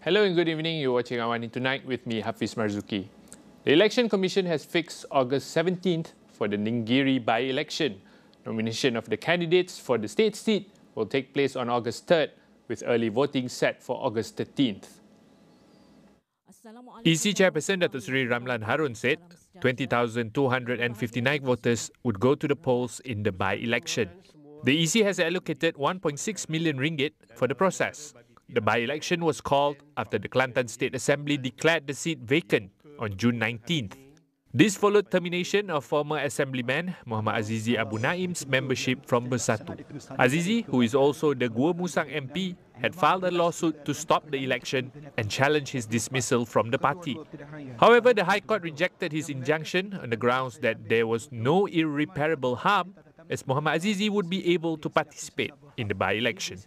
Hello and good evening. You're watching AWANI Tonight with me, Hafiz Marzukhi. The Election Commission has fixed August 17th for the Ningiri by-election. Nomination of the candidates for the state seat will take place on August 3rd, with early voting set for August 13th. EC Chairperson Datuk Seri Ramlan Harun said 20,259 voters would go to the polls in the by-election. The EC has allocated 1.6 million ringgit for the process. The by-election was called after the Kelantan State Assembly declared the seat vacant on June 19th. This followed termination of former Assemblyman Muhammad Azizi Abu Naim's membership from Bersatu. Azizi, who is also the Gua Musang MP, had filed a lawsuit to stop the election and challenge his dismissal from the party. However, the High Court rejected his injunction on the grounds that there was no irreparable harm, as Muhammad Azizi would be able to participate in the by-election.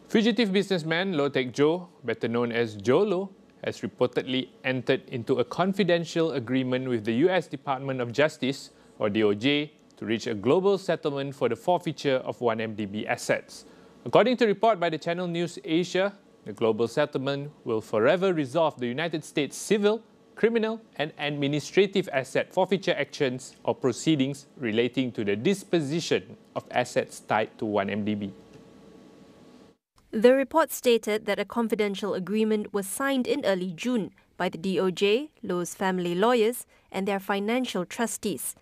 Fugitive businessman Low Tek Jho, better known as Jho Low, has reportedly entered into a confidential agreement with the US Department of Justice, or DOJ, to reach a global settlement for the forfeiture of 1MDB assets. According to a report by the Channel News Asia, the global settlement will forever resolve the United States civil, criminal and administrative asset forfeiture actions or proceedings relating to the disposition of assets tied to 1MDB. The report stated that a confidential agreement was signed in early June by the DOJ, Low's family lawyers, and their financial trustees.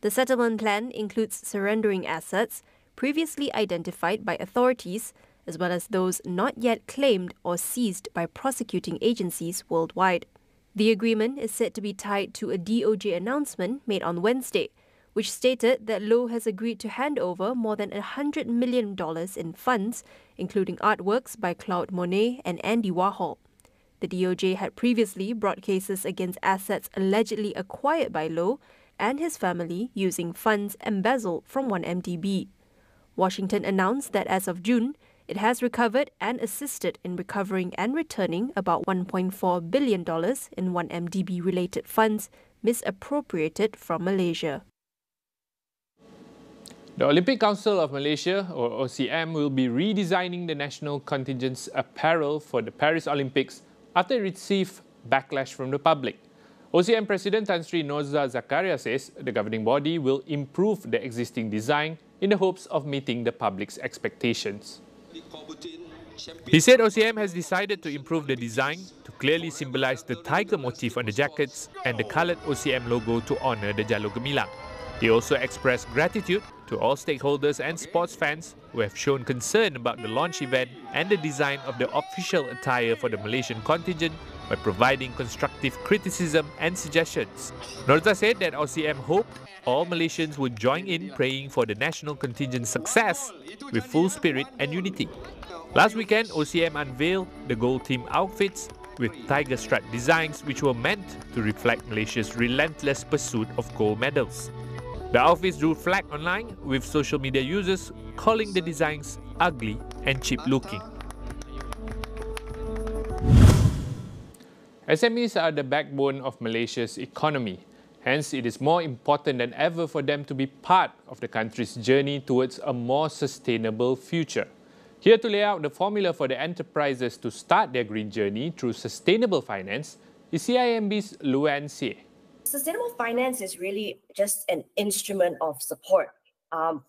The settlement plan includes surrendering assets previously identified by authorities, as well as those not yet claimed or seized by prosecuting agencies worldwide. The agreement is said to be tied to a DOJ announcement made on Wednesday, which stated that Low has agreed to hand over more than $100 million in funds, including artworks by Claude Monet and Andy Warhol. The DOJ had previously brought cases against assets allegedly acquired by Low and his family using funds embezzled from 1MDB. Washington announced that as of June, it has recovered and assisted in recovering and returning about $1.4 billion in 1MDB-related funds misappropriated from Malaysia. The Olympic Council of Malaysia, or OCM, will be redesigning the national contingent's apparel for the Paris Olympics after it received backlash from the public. OCM President Tan Sri Norza Zakaria says the governing body will improve the existing design in the hopes of meeting the public's expectations. He said OCM has decided to improve the design to clearly symbolize the tiger motif on the jackets and the coloured OCM logo to honour the Jalur Gemilang. He also expressed gratitude to all stakeholders and sports fans who have shown concern about the launch event and the design of the official attire for the Malaysian contingent by providing constructive criticism and suggestions. Norza said that OCM hoped all Malaysians would join in praying for the national contingent's success with full spirit and unity. Last weekend, OCM unveiled the gold team outfits with tiger stripe designs which were meant to reflect Malaysia's relentless pursuit of gold medals. The outfits drew flack online, with social media users calling the designs ugly and cheap-looking. SMEs are the backbone of Malaysia's economy. Hence, it is more important than ever for them to be part of the country's journey towards a more sustainable future. Here to lay out the formula for the enterprises to start their green journey through sustainable finance is CIMB's Luan Seah. Sustainable finance is really just an instrument of support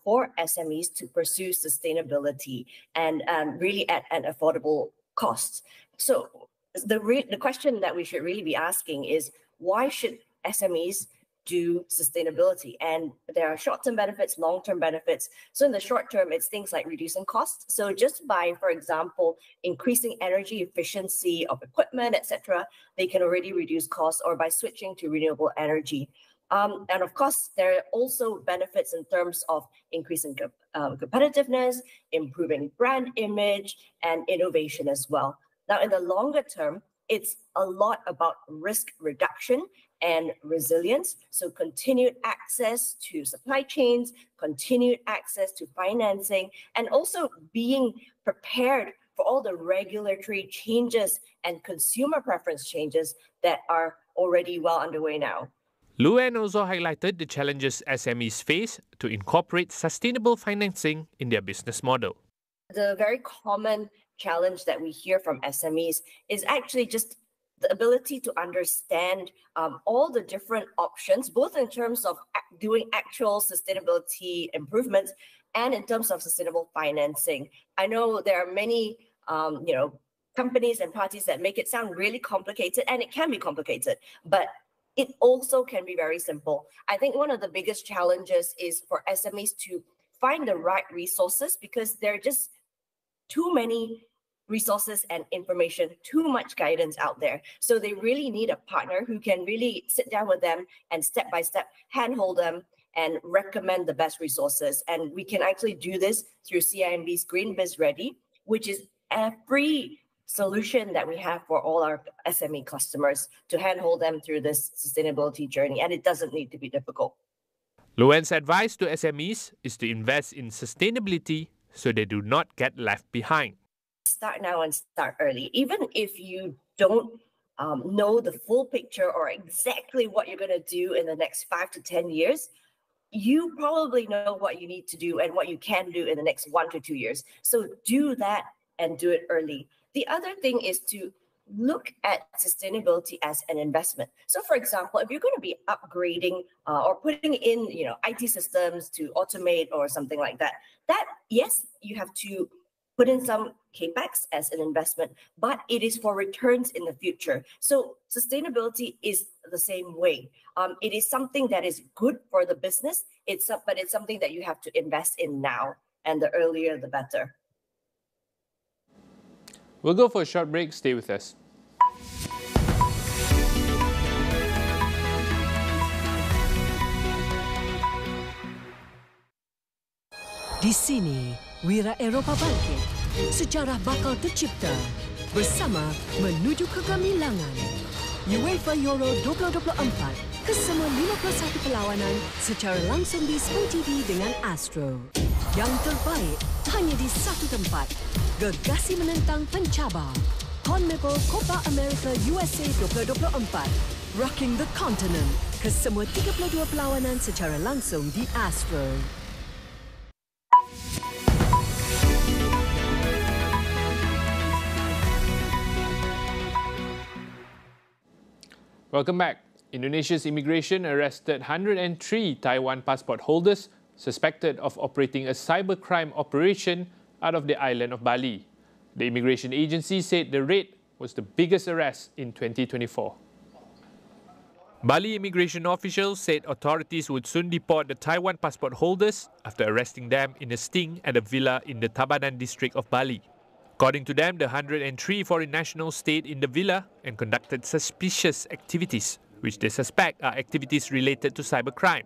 for SMEs to pursue sustainability and really at an affordable cost. So the question that we should really be asking is, why should SMEs do sustainability? And there are short-term benefits, long-term benefits. So in the short term, it's things like reducing costs. So just by, for example, increasing energy efficiency of equipment, etc., they can already reduce costs, or by switching to renewable energy. And of course, there are also benefits in terms of increasing competitiveness, improving brand image, and innovation as well. Now, in the longer term, it's a lot about risk reduction and resilience. So continued access to supply chains, continued access to financing, and also being prepared for all the regulatory changes and consumer preference changes that are already well underway now. Luan also highlighted the challenges SMEs face to incorporate sustainable financing in their business model. the very common challenge that we hear from SMEs is actually just the ability to understand all the different options, both in terms of doing actual sustainability improvements and in terms of sustainable financing. I know there are many, companies and parties that make it sound really complicated, and it can be complicated, but it also can be very simple. I think one of the biggest challenges is for SMEs to find the right resources, because there are just too many resources and information, too much guidance out there. So they really need a partner who can really sit down with them and step by step handhold them and recommend the best resources. And we can actually do this through CIMB's Green Biz Ready, which is a free solution that we have for all our SME customers to handhold them through this sustainability journey. And it doesn't need to be difficult. Luan's advice to SMEs is to invest in sustainability so they do not get left behind. Start now and start early. Even if you don't know the full picture or exactly what you're going to do in the next 5 to 10 years, you probably know what you need to do and what you can do in the next 1 to 2 years. So do that and do it early. The other thing is to look at sustainability as an investment. So for example, if you're going to be upgrading or putting in, IT systems to automate or something like that, yes, you have to put in some capex as an investment, but it is for returns in the future. So sustainability is the same way. It is something that is good for the business, but it's something that you have to invest in now, and the earlier the better. We'll go for a short break. Stay with us. Di sini, Wira Eropah bangkit. Sejarah bakal tercipta bersama menuju kegemilangan. UEFA Euro 2024 kesemua 51 perlawanan secara langsung di Smart TV dengan Astro. Yang terbaik hanya di satu tempat. Gegasi menentang pencabar. CONMEBOL Copa America USA 2024. Rocking the continent. Kesemua 32 perlawanan secara langsung di Astro. Welcome back. Indonesia's immigration arrested 103 Taiwan passport holders suspected of operating a cybercrime operation out of the island of Bali. The immigration agency said the raid was the biggest arrest in 2024. Bali immigration officials said authorities would soon deport the Taiwan passport holders after arresting them in a sting at a villa in the Tabanan district of Bali. According to them, the 103 foreign nationals stayed in the villa and conducted suspicious activities, which they suspect are activities related to cybercrime.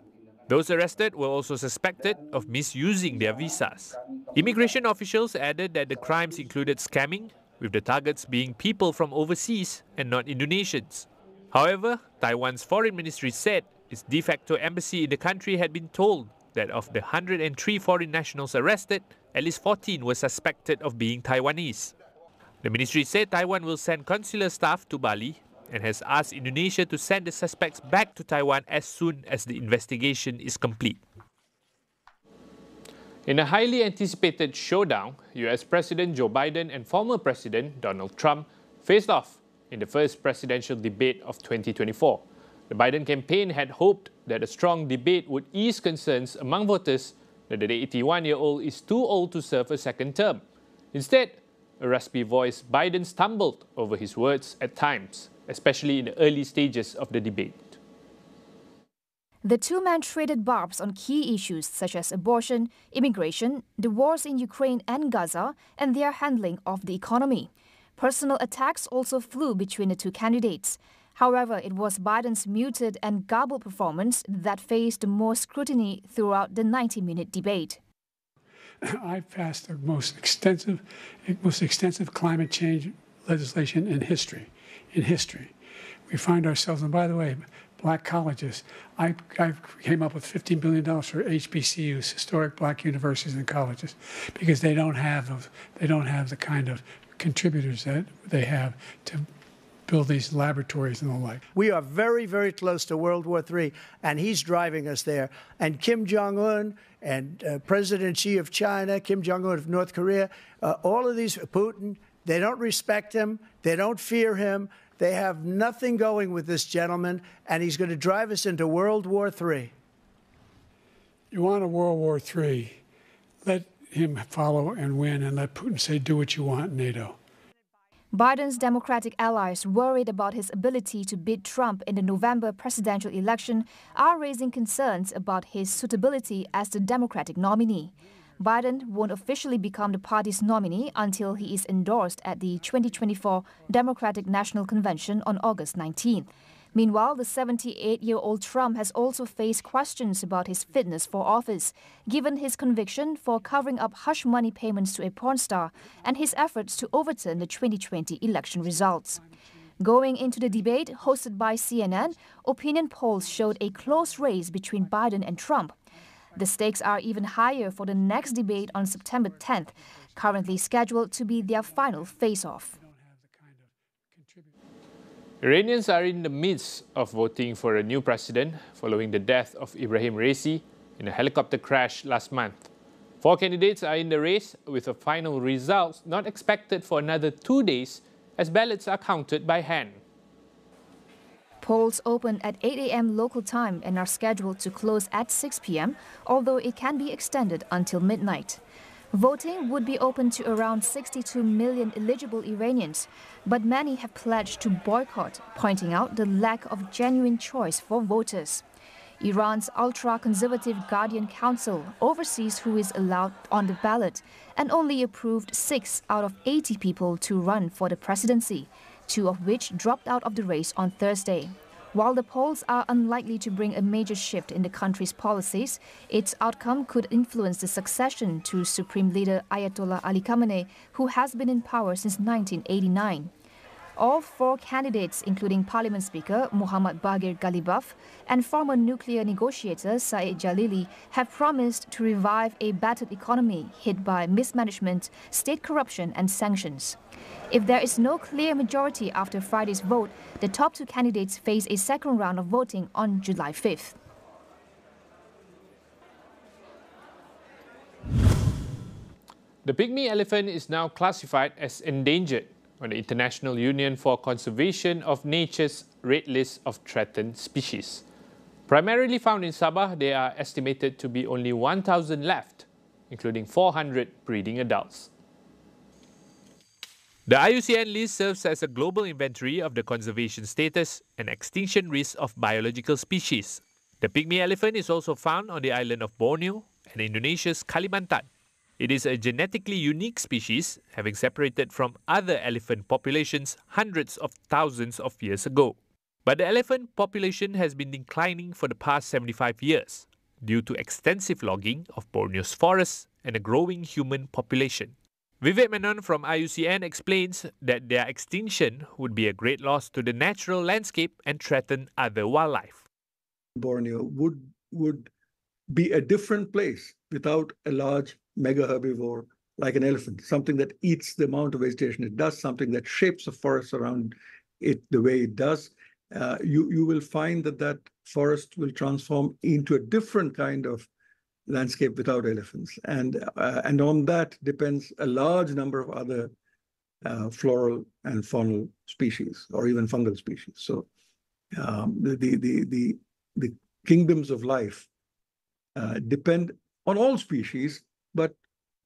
Those arrested were also suspected of misusing their visas. Immigration officials added that the crimes included scamming, with the targets being people from overseas and not Indonesians. However, Taiwan's foreign ministry said its de facto embassy in the country had been told that of the 103 foreign nationals arrested, at least 14 were suspected of being Taiwanese. The ministry said Taiwan will send consular staff to Bali and has asked Indonesia to send the suspects back to Taiwan as soon as the investigation is complete. In a highly anticipated showdown, US President Joe Biden and former President Donald Trump faced off in the first presidential debate of 2024. The Biden campaign had hoped that a strong debate would ease concerns among voters that the 81-year-old is too old to serve a second term. Instead, a raspy voice, Biden stumbled over his words at times, especially in the early stages of the debate. The two men traded barbs on key issues such as abortion, immigration, the wars in Ukraine and Gaza, and their handling of the economy. Personal attacks also flew between the two candidates. However, it was Biden's muted and garbled performance that faced more scrutiny throughout the 90-minute debate. I've passed the most extensive climate change legislation in history. We find ourselves, and by the way, black colleges. I came up with $15 billion for HBCUs, historic black universities and colleges, because they don't have the kind of contributors that they have to build these laboratories and the like. We are very, very close to World War III, and he's driving us there. And Kim Jong-un and President Xi of China, Kim Jong-un of North Korea, all of these, Putin, they don't respect him, they don't fear him, they have nothing going with this gentleman, and he's going to drive us into World War III. You want a World War III, let him follow and win, and let Putin say, do what you want, NATO. Biden's Democratic allies, worried about his ability to beat Trump in the November presidential election, are raising concerns about his suitability as the Democratic nominee. Biden won't officially become the party's nominee until he is endorsed at the 2024 Democratic National Convention on August 19. Meanwhile, the 78-year-old Trump has also faced questions about his fitness for office, given his conviction for covering up hush money payments to a porn star and his efforts to overturn the 2020 election results. Going into the debate hosted by CNN, opinion polls showed a close race between Biden and Trump. The stakes are even higher for the next debate on September 10th, currently scheduled to be their final face-off. Iranians are in the midst of voting for a new president following the death of Ibrahim Raisi in a helicopter crash last month. 4 candidates are in the race, with a final results not expected for another 2 days as ballots are counted by hand. Polls open at 8 a.m. local time and are scheduled to close at 6 p.m., although it can be extended until midnight. Voting would be open to around 62 million eligible Iranians, but many have pledged to boycott, pointing out the lack of genuine choice for voters. Iran's ultra-conservative Guardian Council oversees who is allowed on the ballot and only approved 6 out of 80 people to run for the presidency, 2 of which dropped out of the race on Thursday. While the polls are unlikely to bring a major shift in the country's policies, its outcome could influence the succession to Supreme Leader Ayatollah Ali Khamenei, who has been in power since 1989. All 4 candidates, including Parliament Speaker Muhammad Baghir Ghalibaf and former nuclear negotiator Saeed Jalili, have promised to revive a battered economy hit by mismanagement, state corruption and sanctions. If there is no clear majority after Friday's vote, the top 2 candidates face a second round of voting on July 5th. The pygmy elephant is now classified as endangered on the International Union for Conservation of Nature's Red List of Threatened Species. Primarily found in Sabah, there are estimated to be only 1,000 left, including 400 breeding adults. The IUCN list serves as a global inventory of the conservation status and extinction risk of biological species. The pygmy elephant is also found on the island of Borneo and Indonesia's Kalimantan. It is a genetically unique species, having separated from other elephant populations hundreds of thousands of years ago. But the elephant population has been declining for the past 75 years due to extensive logging of Borneo's forests and a growing human population. Vivek Menon from IUCN explains that their extinction would be a great loss to the natural landscape and threaten other wildlife. Borneo would be a different place without a large mega herbivore like an elephant, something that eats the amount of vegetation it does, something that shapes the forest around it the way it does. You will find that forest will transform into a different kind of landscape without elephants. And on that depends a large number of other floral and faunal species, or even fungal species. So the kingdoms of life depend on all species, but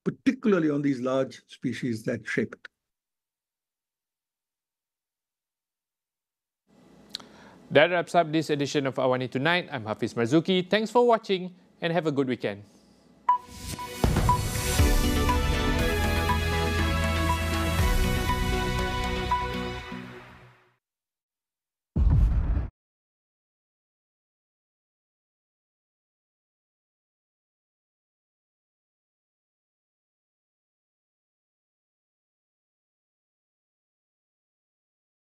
particularly on these large species that shape it. That wraps up this edition of AWANI Tonight. I'm Hafiz Marzukhi. Thanks for watching and have a good weekend.